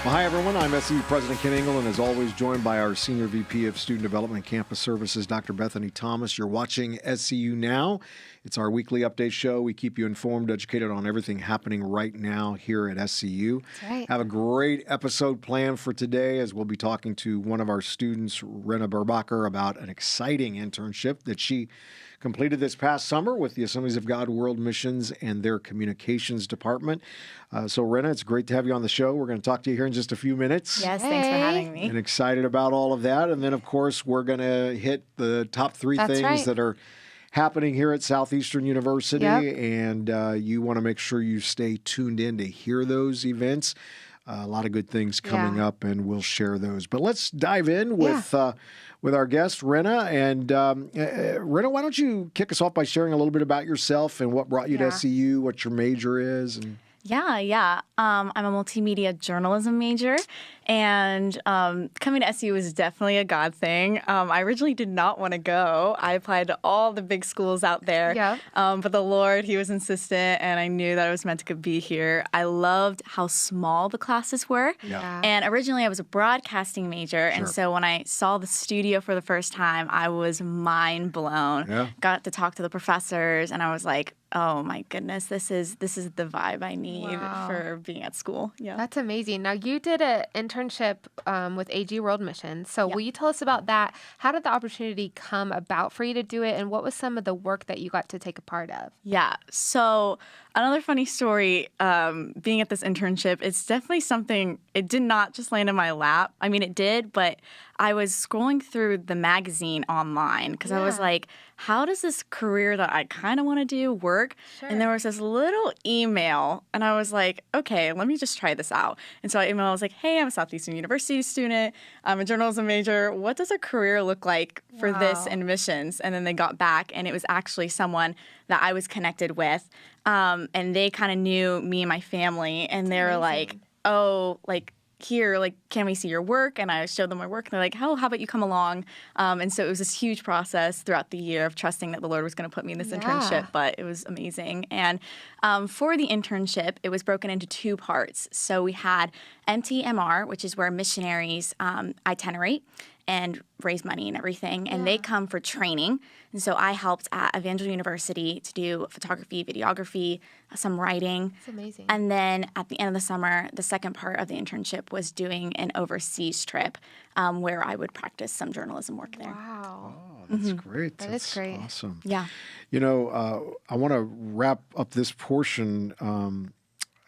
Well, hi, everyone. I'm SCU President Ken Engel, and as always, joined by our Senior VP of Student Development and Campus Services, Dr. Bethany Thomas. You're watching SCU Now. It's our weekly update show. We keep you informed, educated on everything happening right now here at SCU. That's right. Have a great episode planned for today, as we'll be talking to one of our students, Rynna Burgbacher, about an exciting internship that she completed this past summer with the Assemblies of God World Missions and their communications department. So, Rynna, it's great to have you on the show. We're going to talk to you here in just a few minutes. Yes, thanks for having me. And excited about all of that. And then, of course, we're going to hit the top three things that are happening here at Southeastern University. Yep. And you want to make sure you stay tuned in to hear those events. A lot of good things coming up, and we'll share those. But let's dive in with our guest, Rynna. And Rynna, why don't you kick us off by sharing a little bit about yourself and what brought you to SCU, what your major is? And I'm a multimedia journalism major, and coming to SU was definitely a God thing. I originally did not want to go. I applied to all the big schools out there, but the Lord, He was insistent, and I knew that I was meant to be here. I loved how small the classes were, and originally I was a broadcasting major, and so when I saw the studio for the first time, I was mind blown. Got to talk to the professors, and I was like, oh my goodness, this is the vibe I need for being at school. Yeah. That's amazing. Now, you did an internship with AG World Missions. So will you tell us about that? How did the opportunity come about for you to do it? And what was some of the work that you got to take a part of? Yeah. So another funny story, being at this internship, it's definitely something, it did not just land in my lap. I mean, it did, but I was scrolling through the magazine online because I was like, how does this career that I kind of want to do work? And there was this little email, and I was like, okay, let me just try this out. And so I emailed, I was like, hey, I'm a Southeastern University student. I'm a journalism major. What does a career look like for this in missions? And then they got back, and it was actually someone that I was connected with. And they kind of knew me and my family, and they were like, oh, like, here, like, can we see your work? And I showed them my work, and they're like, oh, how about you come along? And so it was this huge process throughout the year of trusting that the Lord was going to put me in this internship, but it was amazing. And for the internship, it was broken into two parts. So we had MTMR, which is where missionaries itinerate and raise money and everything, and they come for training. And so I helped at Evangel University to do photography, videography, some writing. That's amazing. And then at the end of the summer, the second part of the internship was doing an overseas trip where I would practice some journalism work there. Wow. Oh, that's great. That's great. Awesome. Yeah. You know, I want to wrap up this portion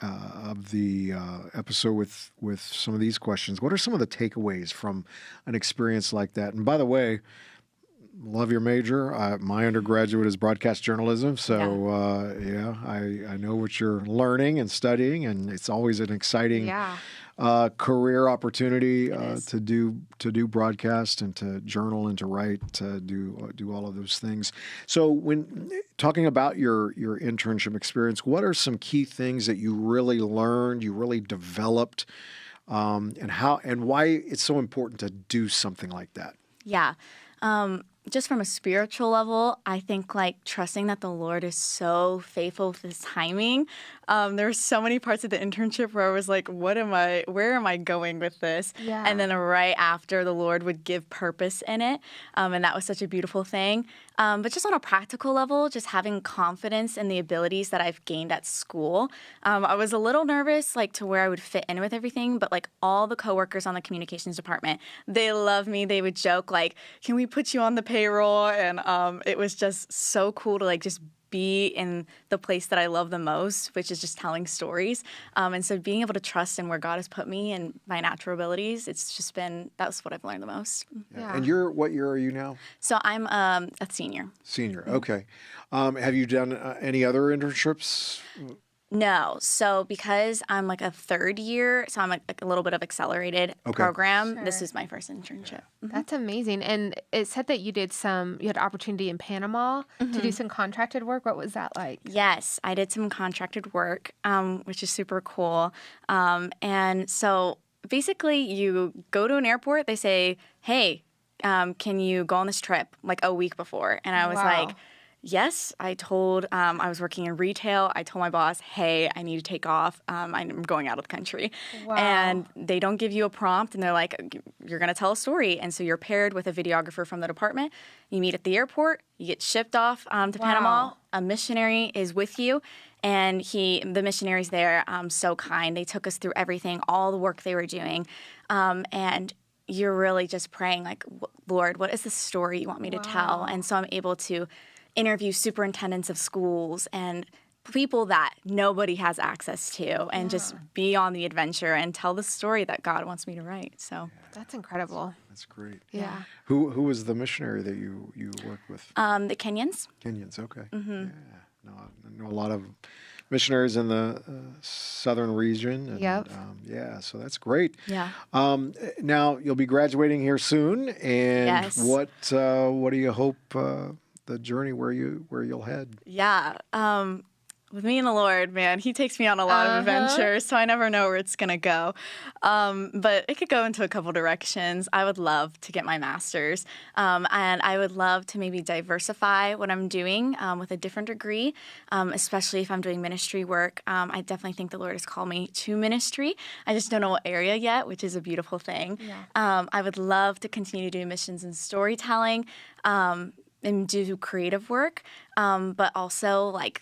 of the episode with some of these questions. What are some of the takeaways from an experience like that? And by the way, love your major. My undergraduate is broadcast journalism, so I know what you're learning and studying, and it's always an exciting career opportunity to do broadcast and to journal and to write, to do all of those things. So when talking about your internship experience, what are some key things that you really learned, you really developed, and how and why it's so important to do something like that? Yeah. Just from a spiritual level, I think like trusting that the Lord is so faithful with His timing. There were so many parts of the internship where I was like, where am I going with this? Yeah. And then right after, the Lord would give purpose in it. And that was such a beautiful thing. But just on a practical level, just having confidence in the abilities that I've gained at school. I was a little nervous, like, to where I would fit in with everything, but like all the coworkers on the communications department, they love me. They would joke like, can we put you on the payroll? And it was just so cool to like just be in the place that I love the most, which is just telling stories. And so being able to trust in where God has put me and my natural abilities, it's just been, that's what I've learned the most. Yeah. And what year are you now? So I'm a senior. Senior, okay. Have you done any other internships? No. So because I'm like a third year, so I'm like a little bit of accelerated program, this is my first internship. That's amazing. And it said that you had opportunity in Panama to do some contracted work. What was that like? Yes, I did some contracted work, which is super cool. And so basically you go to an airport, they say, hey, can you go on this trip like a week before? And I was like, Yes, I told, I was working in retail. I told my boss, hey, I need to take off. I'm going out of the country. Wow. And they don't give you a prompt, and they're like, you're going to tell a story. And so you're paired with a videographer from the department. You meet at the airport. You get shipped off to Panama. A missionary is with you. And the missionaries there, so kind. They took us through everything, all the work they were doing. And you're really just praying, like, Lord, what is the story you want me to tell? And so I'm able to interview superintendents of schools and people that nobody has access to, and just be on the adventure and tell the story that God wants me to write. So That's incredible. That's great. Yeah. Who was the missionary that you worked with? The Kenyans. Kenyans, okay. Yeah. No, I know a lot of missionaries in the southern region. And, Yep. Yeah, so that's great. Yeah. Now, you'll be graduating here soon, and Yes. what do you hope the journey where you'll head? Yeah. With me and the Lord, man, He takes me on a lot of adventures, so I never know where it's going to go. But it could go into a couple directions. I would love to get my master's, and I would love to maybe diversify what I'm doing with a different degree, especially if I'm doing ministry work. I definitely think the Lord has called me to ministry. I just don't know what area yet, which is a beautiful thing. Yeah. I would love to continue to do missions and storytelling and do creative work, but also, like,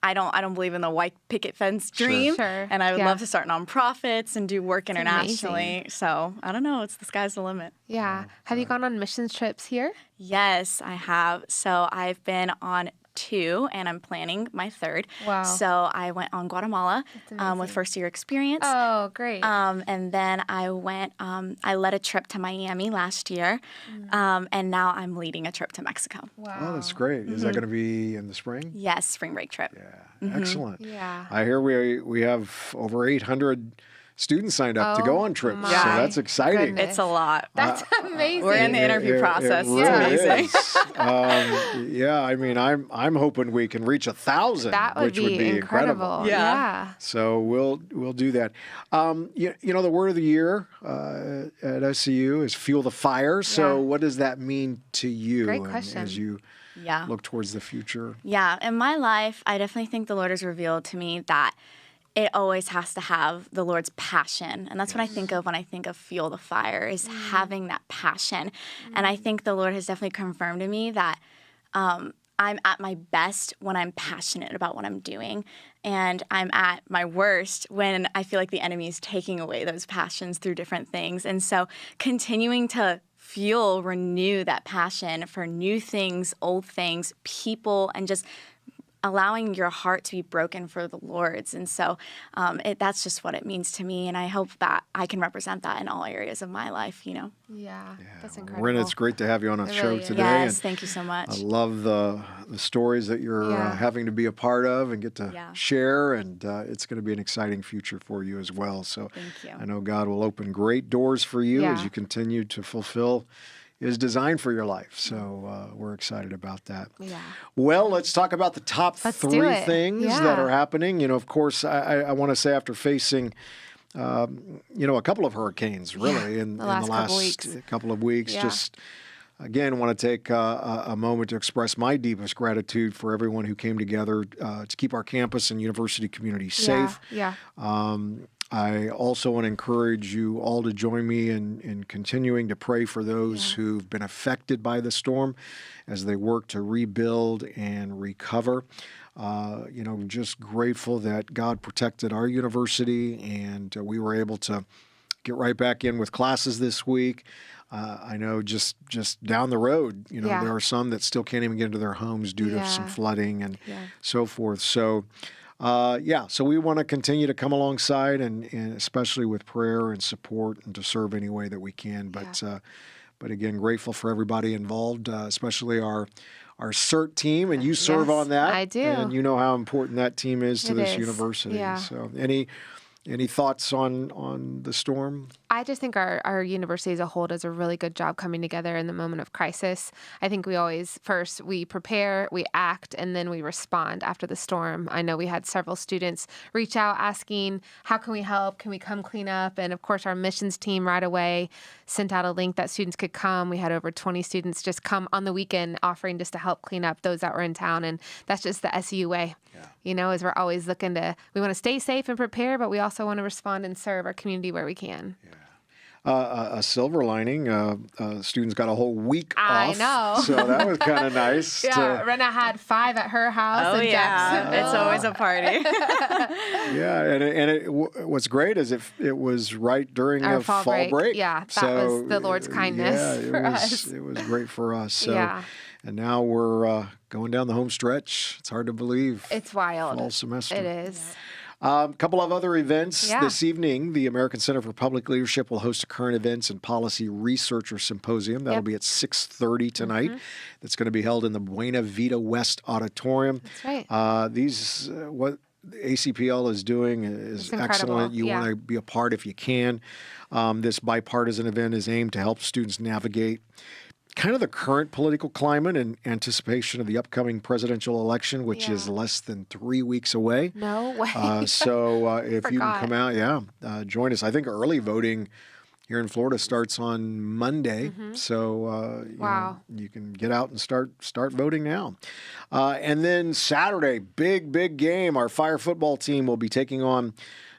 I don't believe in the white picket fence dream, Sure. and I would Yeah. love to start nonprofits and do work internationally. amazing. So I don't know. It's the sky's the limit. Yeah. Have you gone on missions trips here? Yes, I have. So I've been on 2, and I'm planning my 3rd. Wow. So I went on Guatemala with first-year experience. Oh, great. And then I went, I led a trip to Miami last year, and now I'm leading a trip to Mexico. Wow. Oh, that's great. Is that going to be in the spring? Yes, spring break trip. Yeah, excellent. Yeah. I hear we have over 800 students signed up to go on trips, so my that's exciting. goodness. It's a lot. That's amazing. We're in the interview process. It It's really amazing. is. Yeah, I mean, I'm hoping we can reach 1,000, That would which be incredible. Yeah. Yeah. So we'll do that. You know, the word of the year at SCU is fuel the fire. So Yeah. what does that mean to you? Great and question. as you Yeah. look towards the future? Yeah. In my life, I definitely think the Lord has revealed to me that it always has to have the Lord's passion. And that's what I think of when I think of fuel the fire, is having that passion. And I think the Lord has definitely confirmed to me that I'm at my best when I'm passionate about what I'm doing. And I'm at my worst when I feel like the enemy is taking away those passions through different things. And so continuing to renew that passion for new things, old things, people, and just allowing your heart to be broken for the Lord's. And so that's just what it means to me. And I hope that I can represent that in all areas of my life, you know. Yeah. That's Well, incredible. Rynna, it's great to have you on our It show really is. today. Yes, and thank you so much. I love the stories that you're Yeah. having to be a part of and get to Yeah. share, and it's going to be an exciting future for you as well. So Thank you. I know God will open great doors for you as Yeah. you continue to fulfill His design for your life. So we're excited about that. Yeah. Well, let's talk about the top Let's do 3 it. things Yeah. that are happening. You know, of course, I want to say after facing a couple of hurricanes, really, in the last last couple weeks. couple of weeks. Yeah. Just, again, want to take a moment to express my deepest gratitude for everyone who came together to keep our campus and university community safe. Yeah. I also want to encourage you all to join me in continuing to pray for those who've been affected by the storm as they work to rebuild and recover. Just grateful that God protected our university and we were able to get right back in with classes this week. I know just down the road, there are some that still can't even get into their homes due to some flooding and so forth. So, so we want to continue to come alongside and especially with prayer and support and to serve any way that we can. But again, grateful for everybody involved, especially our CERT team, and you serve Yes, on that. I do. And you know how important that team is to It this is. university. Yeah. So Any thoughts on the storm? I just think our university as a whole does a really good job coming together in the moment of crisis. I think we always, first, we prepare, we act, and then we respond after the storm. I know we had several students reach out asking, how can we help? Can we come clean up? And of course, our missions team right away sent out a link that students could come. We had over 20 students just come on the weekend offering just to help clean up those that were in town. And that's just the SU way. As we're always looking we want to stay safe and prepare, but we also want to respond and serve our community where we can. A silver lining, students got a whole week I off. know. So that was kind of nice. Rynna had 5 at her house in Jacksonville. It's always a party. What's great is it was right during Our a fall break. Yeah, that was the Lord's kindness for us. It was great for us. So, and now we're going down the home stretch. It's hard to believe. It's wild. Fall semester. It is. A couple of other events this evening. The American Center for Public Leadership will host a current events and policy researcher symposium. That'll be at 6:30 tonight. That's going to be held in the Buena Vita West Auditorium. That's right. What ACPL is doing is excellent. You want to be a part if you can. This bipartisan event is aimed to help students navigate kind of the current political climate in anticipation of the upcoming presidential election, which is less than 3 weeks away. No way. If you can come out, join us. I think early voting here in Florida starts on Monday. So you can get out and start voting now. And then Saturday, big game. Our fire football team will be taking on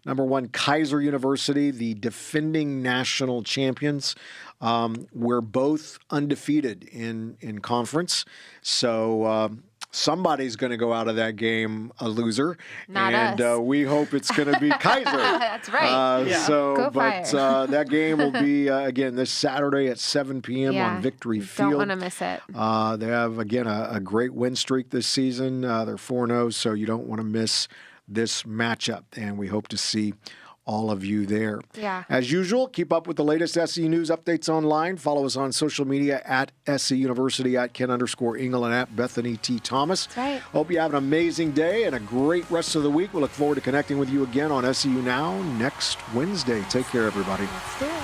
number 1, Kaiser University, the defending national champions. We're both undefeated in conference. So somebody's going to go out of that game a loser. Not us. We hope it's going to be Kaiser. That's right. Go Fire. That game will be, again, this Saturday at 7 p.m. on Victory Field. Don't want to miss it. They have, again, a great win streak this season. They're 4-0, so you don't want to miss this matchup, and we hope to see all of you there. Yeah. As usual, keep up with the latest SE News updates online. Follow us on social media at SE University, at Ken_Engel, and at Bethany T. Thomas. That's right. Hope you have an amazing day and a great rest of the week. We look forward to connecting with you again on SEU Now next Wednesday. Take care, everybody. Let's do it.